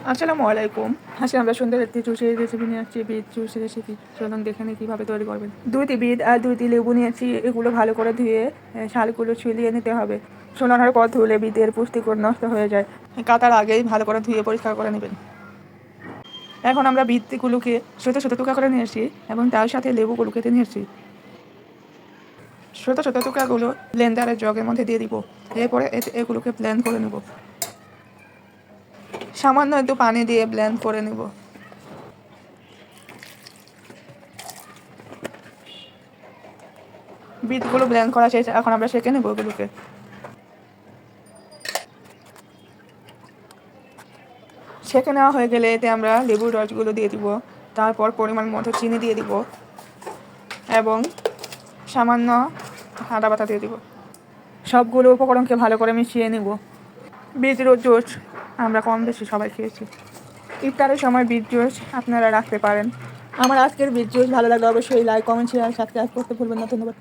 আসসালামু আলাইকুম। আজকে আমরা সুন্দর একটি জুসের রেসিপি নিয়ে আসছি, বিট জুস রেসিপি। চলুন দেখে নিই কীভাবে তৈরি করবেন। 2টি বিট আর 2টি লেবু নিয়েছি। এগুলো ভালো করে ধুয়ে ছালগুলো ছুলিয়ে নিতে হবে। ছোলানোর পর ধুলে বিটের পুষ্টিগুণ নষ্ট হয়ে যায়। কাটার আগেই ভালো করে ধুয়ে পরিষ্কার করে নেবেন। এখন আমরা বিটগুলোকে ছোটো ছোটো টুকরা করে নিয়েছি এবং তার সাথে লেবুগুলো কেটে নিয়েছি। ছোটো ছোটো টুকরাগুলো ব্লেন্ডারের জগের মধ্যে দিয়ে দিব। এরপরে এগুলোকে ব্লেন্ড করে নেব। সামান্য একটু পানি দিয়ে ব্লেন্ড করে নেব। বিটগুলো ব্লেন্ড করা শেষ। এখন আমরা সেঁকে নেব ওগুলোকে। সেঁকে নেওয়া হয়ে গেলে এতে আমরা লেবুর রসগুলো দিয়ে দিব। তারপর পরিমাণ মতো চিনি দিয়ে দিব এবং সামান্য আদা বাটা দিয়ে দিব। সবগুলো উপকরণকে ভালো করে মিশিয়ে নেব। বিট জুস আমরা কম বেশি সবাই খেয়েছি। ইফতারের সময় বিট জুস আপনারা রাখতে পারেন। আমার আজকের বিট জুস ভালো লাগলে অবশ্যই লাইক, কমেন্ট, শেয়ার, সাবস্ক্রাইব করতে ভুলবেন না। ধন্যবাদ।